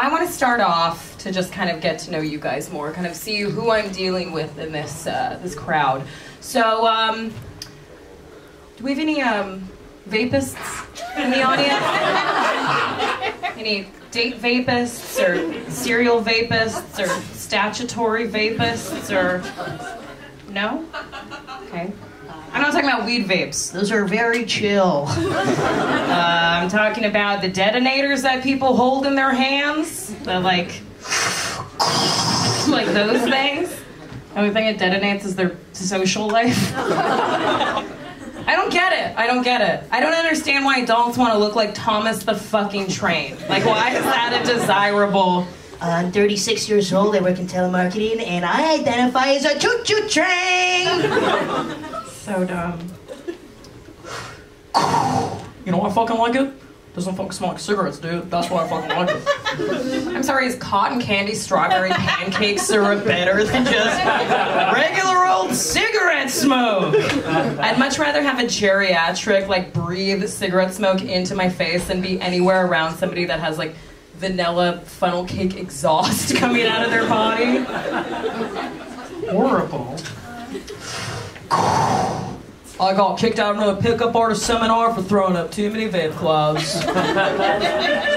I want to start off to just kind of get to know you guys more, kind of see who I'm dealing with in this this crowd. So, do we have any vapists in the audience? Any date vapists, or serial vapists, or statutory vapists, or no? Okay. I'm not talking about weed vapes. Those are very chill. I'm talking about the detonators that people hold in their hands. The like those things. The only thing it detonates is their social life. I don't get it. I don't get it. I don't understand why adults want to look like Thomas the fucking Train. Like, why is that a desirable... I'm 36 years old, I work in telemarketing, and I identify as a choo-choo train! So dumb. You know why I fucking like it? Doesn't fucking smell like cigarettes, dude. That's why I fucking like it. I'm sorry, is cotton candy strawberry pancake syrup better than just regular old cigarette smoke? I'd much rather have a geriatric, like, breathe cigarette smoke into my face than be anywhere around somebody that has, like, vanilla funnel cake exhaust coming out of their body. Horrible. I got kicked out of a pickup artist seminar for throwing up too many vape clouds.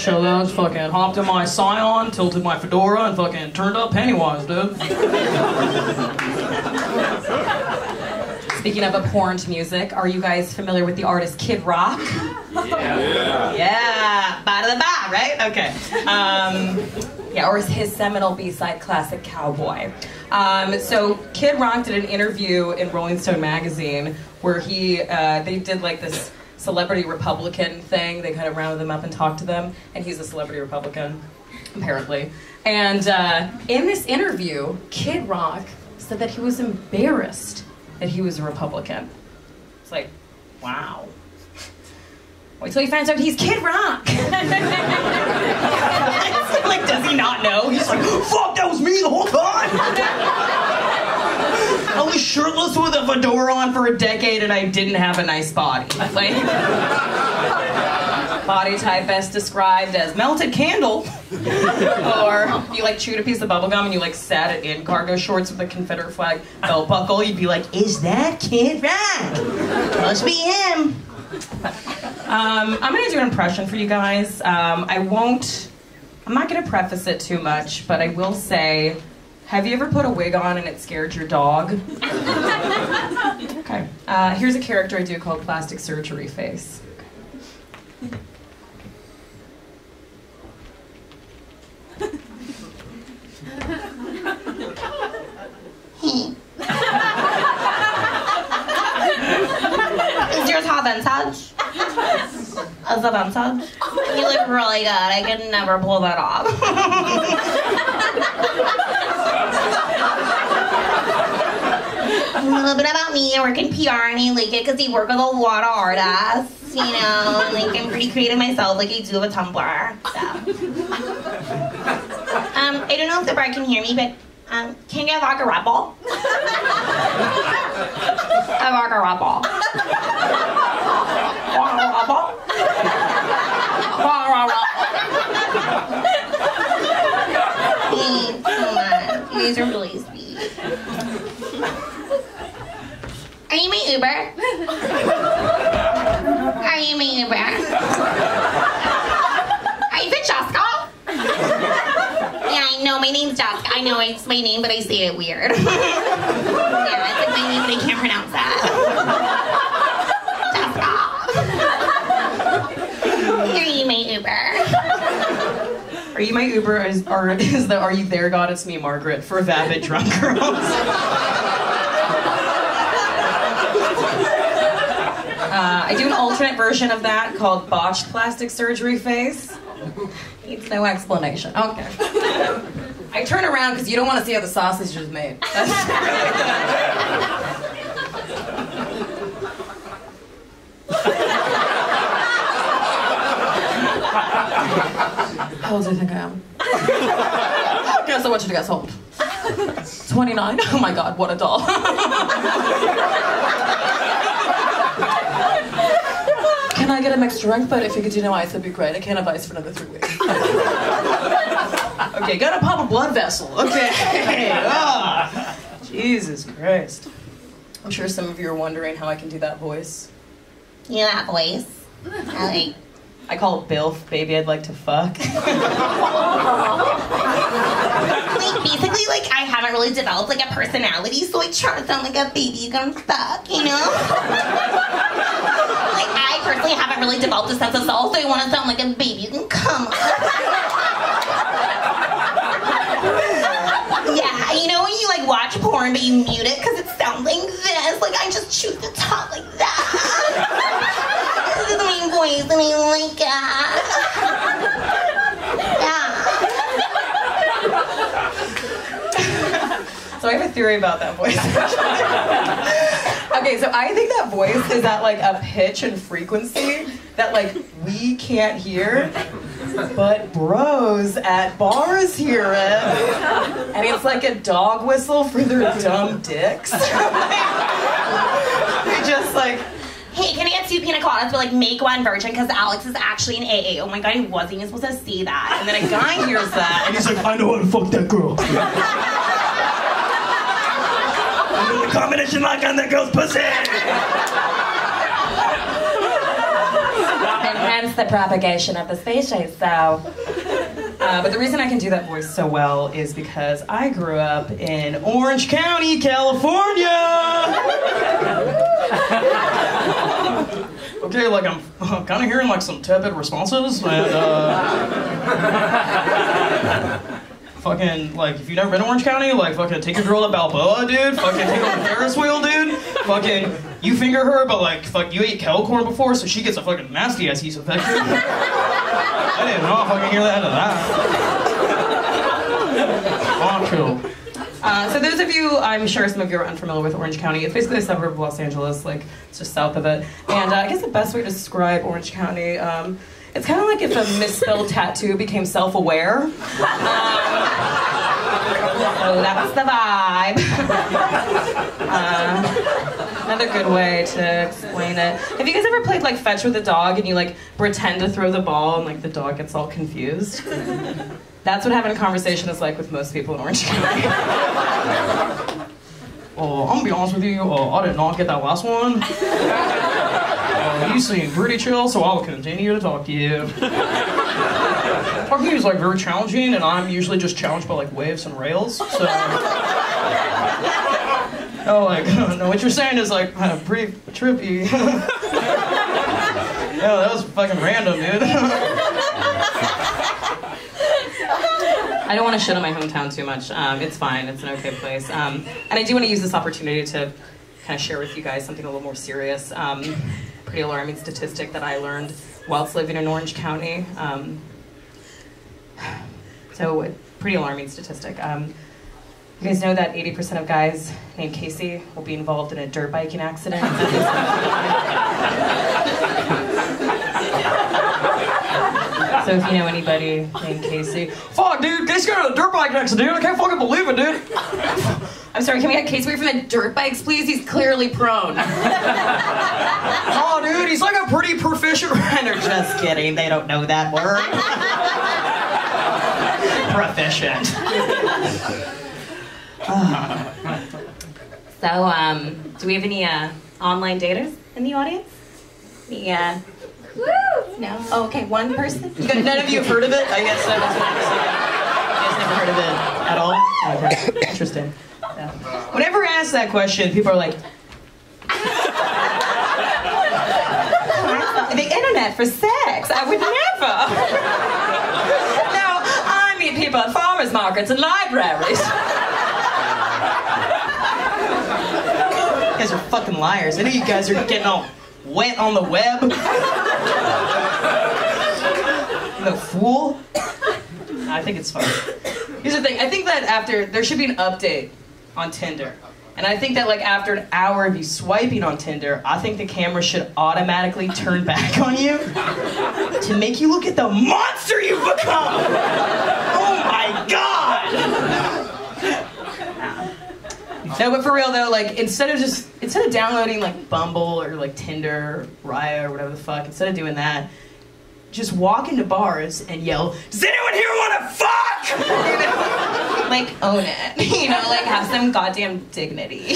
So I was fucking hopped in my Scion, tilted my fedora, and fucking turned up Pennywise, dude. Speaking of abhorrent music, are you guys familiar with the artist Kid Rock? Yeah, ba da ba, right? Okay. Yeah, or his seminal B-side classic Cowboy. So Kid Rock did an interview in Rolling Stone magazine where they did like this celebrity Republican thing. They kind of rounded them up and talked to them, and he's a celebrity Republican, apparently. And in this interview, Kid Rock said that he was embarrassed that he was a Republican. It's like, wow. Wait till he finds out he's Kid Rock. Like, does he not know? He's like, fuck, that was me the whole time. I was shirtless with a fedora on for a decade and I didn't have a nice body. Like, body type best described as melted candle. Or you like chewed a piece of bubble gum and you like sat it in cargo shorts with a Confederate flag belt buckle. You'd be like, is that Kid Rock? Must be him. I'm gonna do an impression for you guys. I'm not gonna preface it too much, but I will say, have you ever put a wig on and it scared your dog? Okay. Here's a character I do called Plastic Surgery Face. Is yours hot vintage? Is it vintage? You look really good. I could never pull that off. A little bit about me. I work in PR and I like it because I work with a lot of artists, you know, and like I'm pretty creative myself, like I do have a Tumblr. So. I don't know if the bar can hear me, but can you rock a Red Bull? I rock a Red Bull. Want a Red Bull? Want a Red Bull? Thanks so much. You guys are really sweet. Are you my Uber? Are you my Uber? Are you Francesca? Yeah, I know, my name's Jessica. I know it's my name, but I say it weird. Yeah, it's like my name, but I can't pronounce that. Jessica. Are you my Uber? Are you my Uber? Is the Are You There, God, It's Me, Margaret for vapid drunk girls? I do an alternate version of that called Botched Plastic Surgery Face. Needs no explanation. Okay. I turn around because you don't want to see how the sausage is made. How old do you think I am? Guess I want you to guess how old. 29? Oh my god, what a doll. Can I get a mixed drink? But if you could do no ice, that'd be great. I can't have ice for another 3 weeks. Okay, gotta pop a blood vessel. Okay. Ah, Jesus Christ. I'm sure some of you are wondering how I can do that voice. You know that voice? I call it Bilf, baby, I'd like to fuck. Like, basically, like, I haven't really developed, like, a personality, so I try to sound like a baby you can fuck, you know? Like, I personally haven't really developed a sense of self, so I want to sound like a baby you can come on. Yeah, you know when you, like, watch porn, but you mute it because it sounds like this? Like, I just choose to talk like that. This is my voice, and I like it. Yeah. So I have a theory about that voice. Okay, so I think that voice is at like a pitch and frequency that like we can't hear, but bros at bars hear it. And it's like a dog whistle for their dumb dicks. They just like, Hey, can I get 2 pina coladas, but like make one virgin because Alex is actually an AA. Oh my god, he wasn't even supposed to say that. and then a guy hears that And he's like, I know how to fuck that girl. The combination lock on that girl's pussy. and hence the propagation of the species, so. But the reason I can do that voice so well is because I grew up in Orange County, California! Okay, like I'm kind of hearing like some tepid responses, and fucking, like, if you've never been to Orange County, like, fucking take a girl to Balboa, dude. Fucking take her on the Ferris wheel, dude. Fucking, you finger her, but, like, fuck, you ate kettle corn before, so she gets a fucking nasty-ass yeast infection. I didn't know if I can hear that out of that. Oh, cool. So those of you, I'm sure some of you are unfamiliar with Orange County. It's basically a suburb of Los Angeles, like, it's just south of it. And I guess the best way to describe Orange County, it's kind of like if a misspelled tattoo became self-aware. So that's the vibe. Another good way to explain it. Have you guys ever played like fetch with a dog and you like pretend to throw the ball and like the dog gets all confused? That's what having a conversation is like with most people in Orange County. I'm gonna be honest with you, I did not get that last one. You seem pretty chill, so I'll continue to talk to you. Talking to you is like very challenging, and I'm usually just challenged by like waves and rails, so... Oh, like, no, what you're saying is like pretty trippy. Yeah, that was fucking random, dude. I don't want to shit on my hometown too much. It's fine. It's an okay place. And I do want to use this opportunity to kind of share with you guys something a little more serious. Pretty alarming statistic that I learned whilst living in Orange County. So, pretty alarming statistic. You guys know that 80% of guys named Casey will be involved in a dirt biking accident? So if you know anybody named Casey... Fuck, dude, Casey got in a dirt bike accident, dude. I can't fucking believe it, dude. I'm sorry, can we get Casey away from the dirt bikes, please? He's clearly prone. Oh, dude, he's like a pretty proficient rider. Just kidding, they don't know that word. Proficient. So, do we have any online daters in the audience? Any, woo! No? Oh, okay, one person? None of you have heard of it? I guess that's what you're saying. You guys never heard of it at all? Okay, interesting. Yeah. Whenever I ask that question, people are like, the internet for sex? I would never. No, I meet people at farmers markets and libraries. You guys are fucking liars. I know you guys are getting all wet on the web. No fool. I think it's fun. Here's the thing. I think that there should be an update on Tinder. And I think that like after an hour of you swiping on Tinder, I think the camera should automatically turn back on you to make you look at the monster you've become. Oh my God. No, but for real though, like instead of downloading like Bumble or like Tinder, or Raya or whatever the fuck, instead of doing that, just walk into bars and yell, "Does anyone here want to fuck?" You like, own it. You know, like, have some goddamn dignity.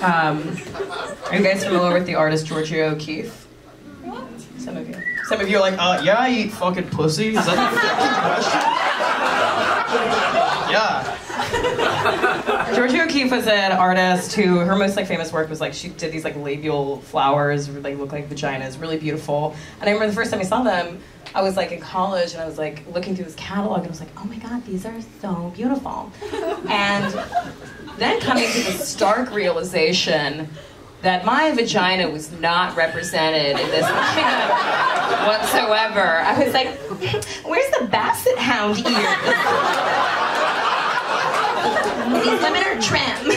Are you guys familiar with the artist Georgia O'Keeffe? Some of you. Some of you are like, yeah, I eat fucking pussy. Is that the fucking question? Yeah. Georgia O'Keeffe was an artist who, her most like famous work was like, she did these like labial flowers, they look like vaginas, really beautiful. And I remember the first time I saw them, I was like in college and I was like looking through this catalog and I was like, oh my God, these are so beautiful. And then coming to the stark realization that my vagina was not represented in this whatsoever. I was like, where's the basset hound ears? These women are trim.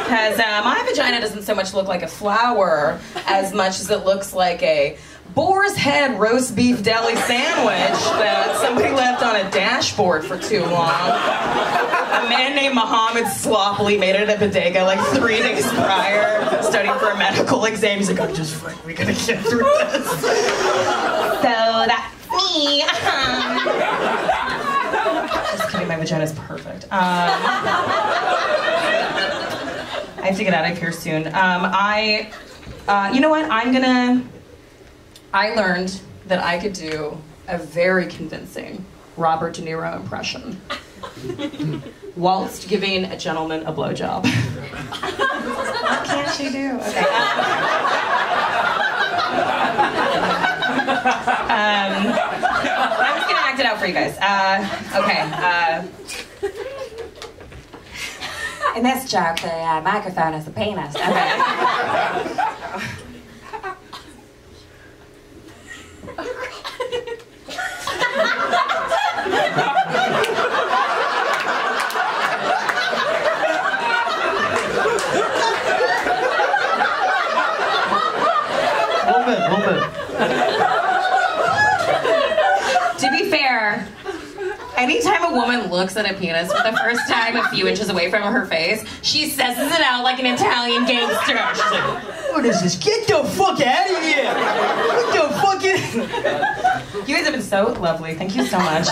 Because my vagina doesn't so much look like a flower as much as it looks like a boar's head roast beef deli sandwich that somebody left on a dashboard for too long. A man named Muhammad sloppily made it at a bodega like 3 days prior, studying for a medical exam. He's like, oh, just fuck, we gotta get through this. So that's me. Just kidding, my vagina's perfect. I have to get out of here soon. You know what? I learned that I could do a very convincing Robert De Niro impression whilst giving a gentleman a blowjob. What can't she do? Okay. I'm just gonna act it out for you guys. Okay. In this joke, the microphone is a penis. Okay. A little bit. To be fair, anytime a woman looks at a penis for the first time a few inches away from her face, she says it out like an Italian gangster. She's like, what is this? Get the fuck out of here! What the fuck is... You guys have been so lovely. Thank you so much.